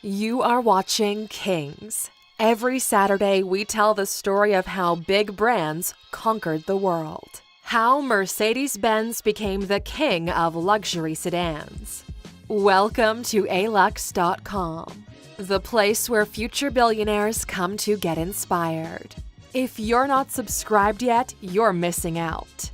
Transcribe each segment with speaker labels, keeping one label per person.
Speaker 1: You are watching Kings. Every Saturday, we tell the story of how big brands conquered the world. How Mercedes-Benz became the king of luxury sedans. Welcome to alux.com, the place where future billionaires come to get inspired. If you're not subscribed yet, you're missing out.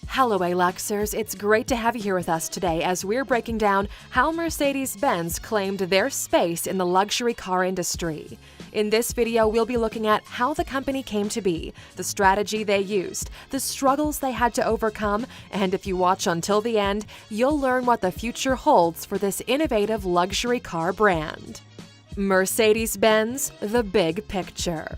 Speaker 1: Hello, Aluxers. It's great to have you here with us today as we're breaking down how Mercedes-Benz claimed their space in the luxury car industry. In this video, we'll be looking at how the company came to be, the strategy they used, the struggles they had to overcome, and if you watch until the end, you'll learn what the future holds for this innovative luxury car brand. Mercedes-Benz, the big picture.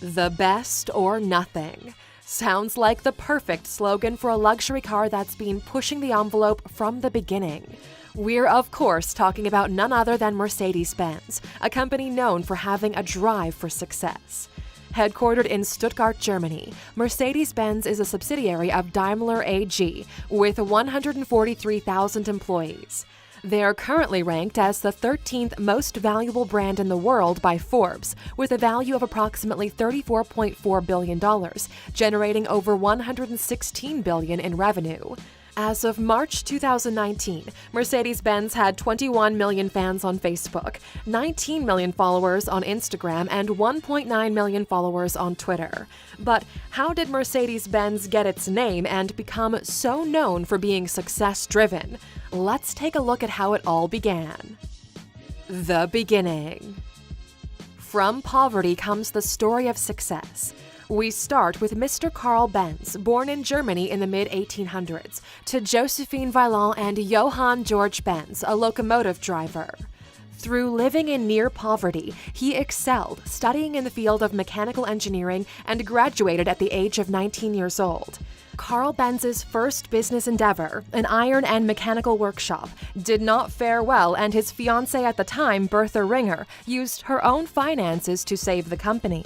Speaker 1: The best or nothing. Sounds like the perfect slogan for a luxury car that's been pushing the envelope from the beginning. We're, of course, talking about none other than Mercedes-Benz, a company known for having a drive for success. Headquartered in Stuttgart, Germany, Mercedes-Benz is a subsidiary of Daimler AG with 143,000 employees. They are currently ranked as the 13th most valuable brand in the world by Forbes, with a value of approximately $34.4 billion, generating over $116 billion in revenue. As of March 2019, Mercedes-Benz had 21 million fans on Facebook, 19 million followers on Instagram, and 1.9 million followers on Twitter. But how did Mercedes-Benz get its name and become so known for being success-driven? Let's take a look at how it all began. The beginning. From poverty comes the story of success. We start with Mr. Karl Benz, born in Germany in the mid-1800s, to Josephine Vaillant and Johann George Benz, a locomotive driver. Through living in near poverty, he excelled, studying in the field of mechanical engineering and graduated at the age of 19 years old. Karl Benz's first business endeavor, an iron and mechanical workshop, did not fare well, and his fiancée at the time, Bertha Ringer, used her own finances to save the company.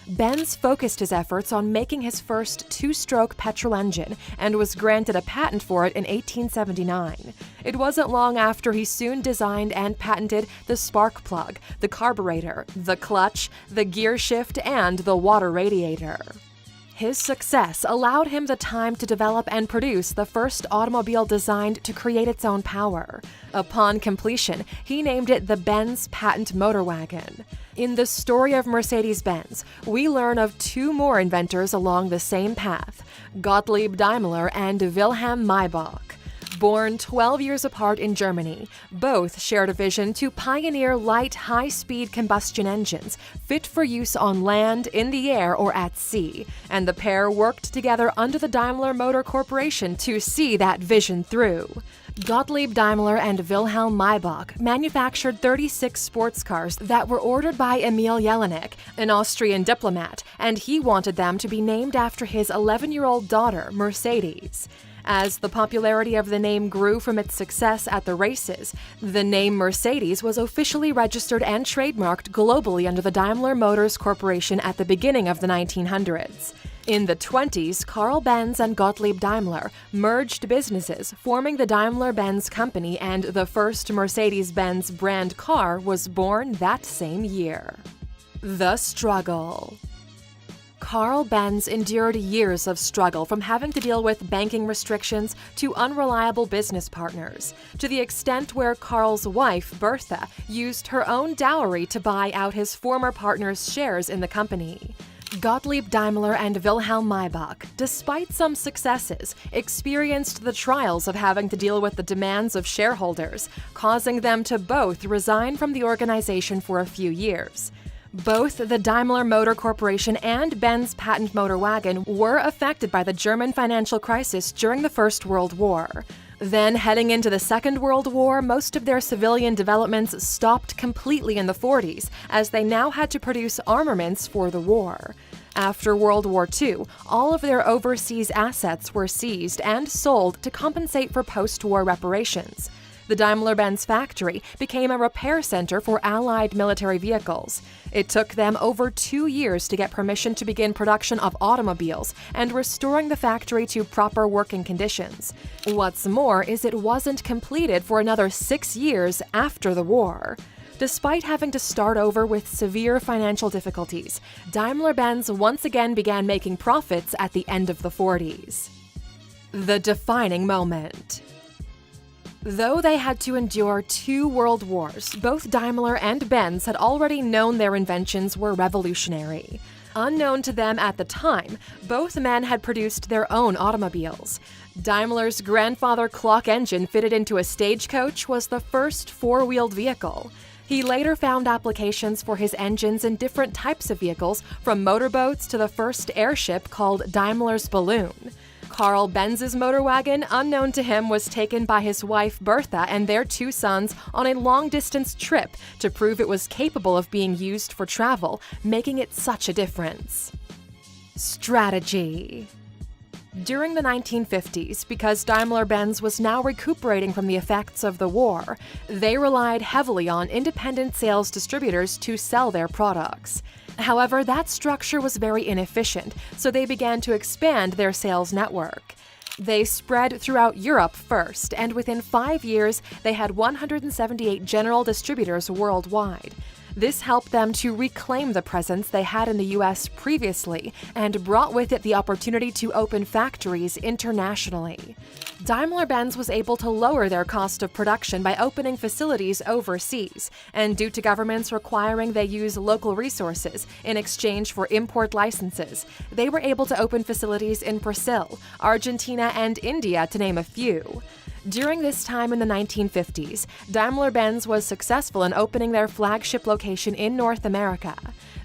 Speaker 1: Benz focused his efforts on making his first two-stroke petrol engine and was granted a patent for it in 1879. It wasn't long after he soon designed and patented the spark plug, the carburetor, the clutch, the gear shift, and the water radiator. His success allowed him the time to develop and produce the first automobile designed to create its own power. Upon completion, he named it the Benz patent motor wagon. In the story of Mercedes-Benz, we learn of two more inventors along the same path, Gottlieb Daimler and Wilhelm Maybach. Born 12 years apart in Germany, both shared a vision to pioneer light, high-speed combustion engines fit for use on land, in the air, or at sea, and the pair worked together under the Daimler Motor Corporation to see that vision through. Gottlieb Daimler and Wilhelm Maybach manufactured 36 sports cars that were ordered by Emil Jelinek, an Austrian diplomat, and he wanted them to be named after his 11-year-old daughter, Mercedes. As the popularity of the name grew from its success at the races, the name Mercedes was officially registered and trademarked globally under the Daimler Motors Corporation at the beginning of the 1900s. In the 20s, Karl Benz and Gottlieb Daimler merged businesses, forming the Daimler-Benz Company, and the first Mercedes-Benz brand car was born that same year. The struggle. Karl Benz endured years of struggle, from having to deal with banking restrictions to unreliable business partners, to the extent where Karl's wife, Bertha, used her own dowry to buy out his former partner's shares in the company. Gottlieb Daimler and Wilhelm Maybach, despite some successes, experienced the trials of having to deal with the demands of shareholders, causing them to both resign from the organization for a few years. Both the Daimler Motor Corporation and Benz patent motor wagon were affected by the German financial crisis during the First World War. Then, heading into the Second World War, most of their civilian developments stopped completely in the 40s, as they now had to produce armaments for the war. After World War II, all of their overseas assets were seized and sold to compensate for post-war reparations. The The Daimler-Benz factory became a repair center for Allied military vehicles. It took them over 2 years to get permission to begin production of automobiles and restoring the factory to proper working conditions. What's more is it wasn't completed for another 6 years after the war. Despite having to start over with severe financial difficulties, Daimler-Benz once again began making profits at the end of the 40s. The defining moment. Though they had to endure 2 world wars, both Daimler and Benz had already known their inventions were revolutionary. Unknown to them at the time, both men had produced their own automobiles. Daimler's grandfather clock engine fitted into a stagecoach was the first 4-wheeled vehicle. He later found applications for his engines in different types of vehicles, from motorboats to the first airship called Daimler's Balloon. Carl Benz's motor wagon, unknown to him, was taken by his wife Bertha and their 2 sons on a long-distance trip to prove it was capable of being used for travel, making it such a difference. Strategy. During the 1950s, because Daimler-Benz was now recuperating from the effects of the war, they relied heavily on independent sales distributors to sell their products. However, that structure was very inefficient, so they began to expand their sales network. They spread throughout Europe first, and within 5 years, they had 178 general distributors worldwide. This helped them to reclaim the presence they had in the U.S. previously and brought with it the opportunity to open factories internationally. Daimler-Benz was able to lower their cost of production by opening facilities overseas, and due to governments requiring they use local resources in exchange for import licenses, they were able to open facilities in Brazil, Argentina, and India, to name a few. During this time in the 1950s, Daimler-Benz was successful in opening their flagship location in North America.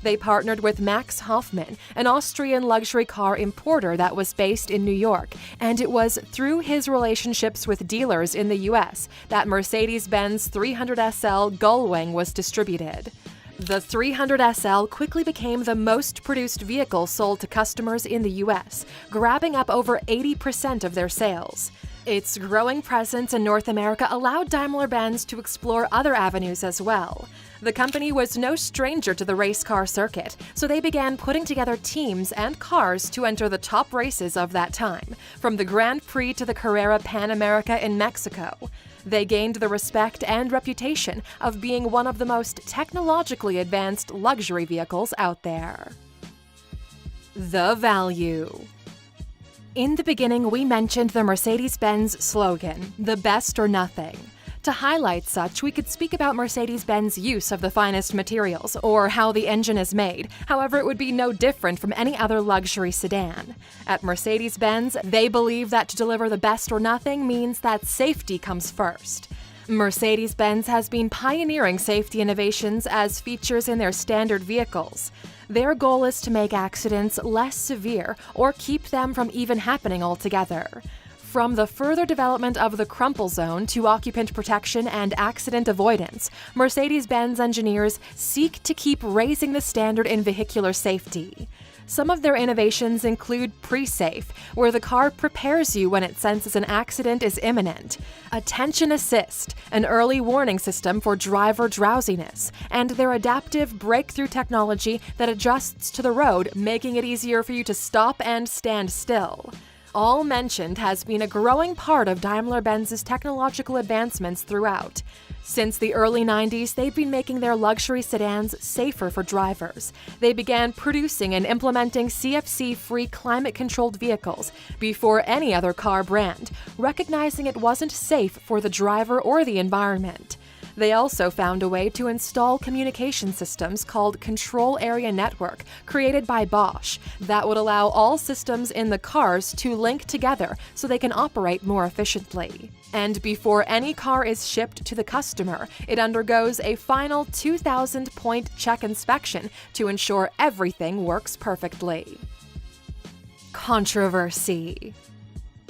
Speaker 1: They partnered with Max Hoffmann, an Austrian luxury car importer that was based in New York, and it was through his relationships with dealers in the U.S. that Mercedes-Benz 300 SL Gullwing was distributed. The 300 SL quickly became the most produced vehicle sold to customers in the U.S., grabbing up over 80% of their sales. Its growing presence in North America allowed Daimler-Benz to explore other avenues as well. The company was no stranger to the race car circuit, so they began putting together teams and cars to enter the top races of that time, from the Grand Prix to the Carrera Pan America in Mexico. They gained the respect and reputation of being one of the most technologically advanced luxury vehicles out there. The value. In the beginning, we mentioned the Mercedes-Benz slogan, "The best or nothing." To highlight such, we could speak about Mercedes-Benz use of the finest materials, or how the engine is made. However, it would be no different from any other luxury sedan. At Mercedes-Benz, they believe that to deliver the best or nothing means that safety comes first. Mercedes-Benz has been pioneering safety innovations as features in their standard vehicles. Their goal is to make accidents less severe or keep them from even happening altogether. From the further development of the crumple zone to occupant protection and accident avoidance, Mercedes-Benz engineers seek to keep raising the standard in vehicular safety. Some of their innovations include pre-safe, where the car prepares you when it senses an accident is imminent, attention assist, an early warning system for driver drowsiness, and their adaptive breakthrough technology that adjusts to the road, making it easier for you to stop and stand still. All mentioned has been a growing part of Daimler-Benz's technological advancements throughout. Since the early 90s, they've been making their luxury sedans safer for drivers. They began producing and implementing CFC-free climate-controlled vehicles before any other car brand, recognizing it wasn't safe for the driver or the environment. They also found a way to install communication systems called Control Area Network, created by Bosch, that would allow all systems in the cars to link together so they can operate more efficiently. And before any car is shipped to the customer, it undergoes a final 2,000-point check inspection to ensure everything works perfectly. Controversy.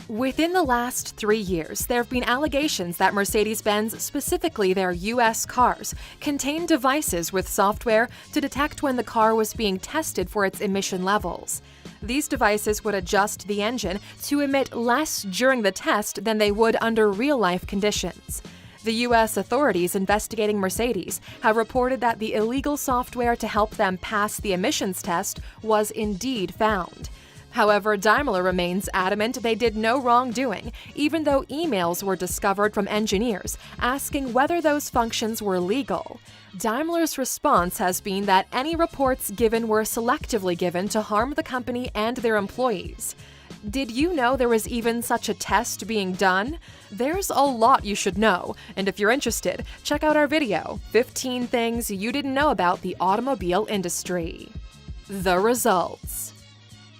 Speaker 1: Within the last 3 years, there have been allegations that Mercedes-Benz, specifically their U.S. cars, contain devices with software to detect when the car was being tested for its emission levels. These devices would adjust the engine to emit less during the test than they would under real-life conditions. The U.S. authorities investigating Mercedes have reported that the illegal software to help them pass the emissions test was indeed found. However, Daimler remains adamant they did no wrongdoing, even though emails were discovered from engineers asking whether those functions were legal. Daimler's response has been that any reports given were selectively given to harm the company and their employees. Did you know there was even such a test being done? There's a lot you should know, and if you're interested, check out our video, 15 Things You Didn't Know About the Automobile Industry. The results.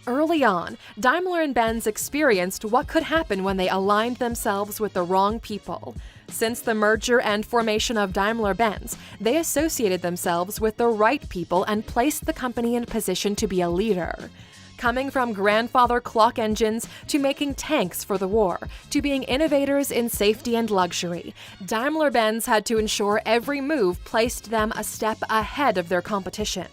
Speaker 1: Early on, Daimler and Benz experienced what could happen when they aligned themselves with the wrong people. Since the merger and formation of Daimler-Benz, they associated themselves with the right people and placed the company in position to be a leader. Coming from grandfather clock engines to making tanks for the war, to being innovators in safety and luxury, Daimler-Benz had to ensure every move placed them a step ahead of their competition.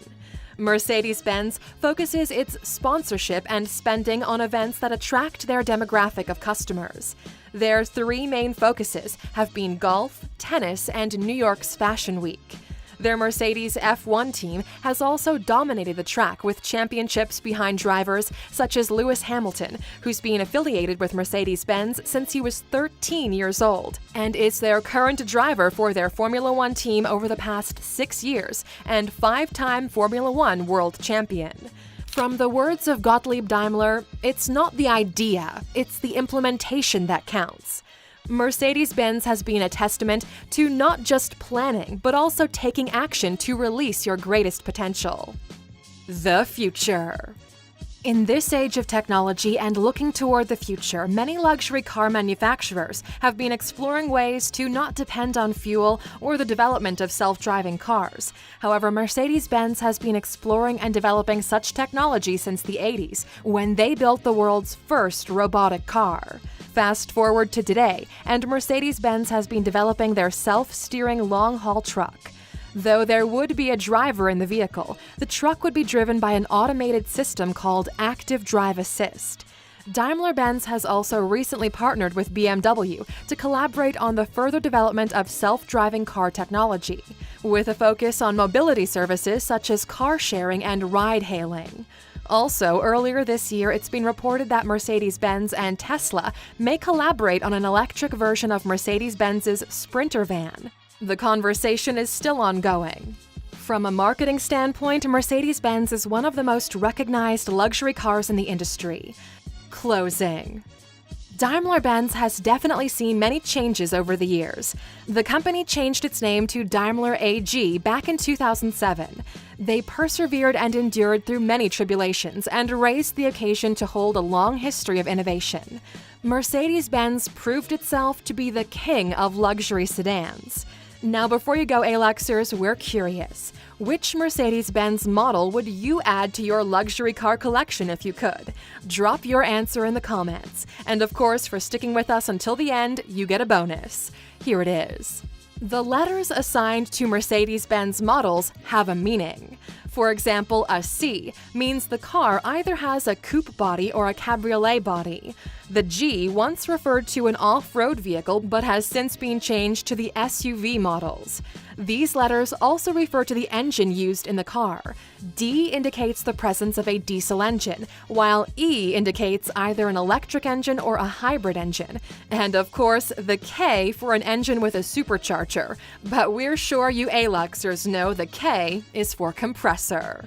Speaker 1: Mercedes-Benz focuses its sponsorship and spending on events that attract their demographic of customers. Their three main focuses have been golf, tennis, and New York's Fashion Week. Their Mercedes F1 team has also dominated the track with championships behind drivers such as Lewis Hamilton, who's been affiliated with Mercedes-Benz since he was 13 years old, and is their current driver for their Formula One team over the past 6 years, and 5-time Formula One world champion. From the words of Gottlieb Daimler, it's not the idea, it's the implementation that counts. Mercedes-Benz has been a testament to not just planning, but also taking action to release your greatest potential. The future. In this age of technology and looking toward the future, many luxury car manufacturers have been exploring ways to not depend on fuel or the development of self-driving cars. However, Mercedes-Benz has been exploring and developing such technology since the 80s, when they built the world's first robotic car. Fast forward to today, and Mercedes-Benz has been developing their self-steering long-haul truck. Though there would be a driver in the vehicle, the truck would be driven by an automated system called Active Drive Assist. Daimler-Benz has also recently partnered with BMW to collaborate on the further development of self-driving car technology, with a focus on mobility services such as car sharing and ride-hailing. Also, earlier this year, it's been reported that Mercedes-Benz and Tesla may collaborate on an electric version of Mercedes-Benz's Sprinter van. The conversation is still ongoing. From a marketing standpoint, Mercedes-Benz is one of the most recognized luxury cars in the industry. Closing. Daimler-Benz has definitely seen many changes over the years. The company changed its name to Daimler AG back in 2007. They persevered and endured through many tribulations and raised the occasion to hold a long history of innovation. Mercedes-Benz proved itself to be the king of luxury sedans. Now, before you go, Aluxers, we're curious. Which Mercedes-Benz model would you add to your luxury car collection if you could? Drop your answer in the comments. And of course, for sticking with us until the end, you get a bonus. Here it is. The letters assigned to Mercedes-Benz models have a meaning. For example, a C means the car either has a coupe body or a cabriolet body. The G once referred to an off-road vehicle but has since been changed to the SUV models. These letters also refer to the engine used in the car. D indicates the presence of a diesel engine, while E indicates either an electric engine or a hybrid engine. And of course, the K for an engine with a supercharger. But we're sure you Aluxers know the K is for compressor.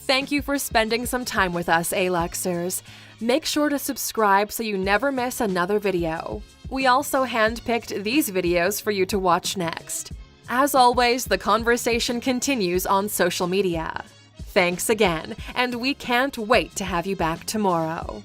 Speaker 1: Thank you for spending some time with us, Aluxers. Make sure to subscribe so you never miss another video. We also handpicked these videos for you to watch next. As always, the conversation continues on social media. Thanks again, and we can't wait to have you back tomorrow.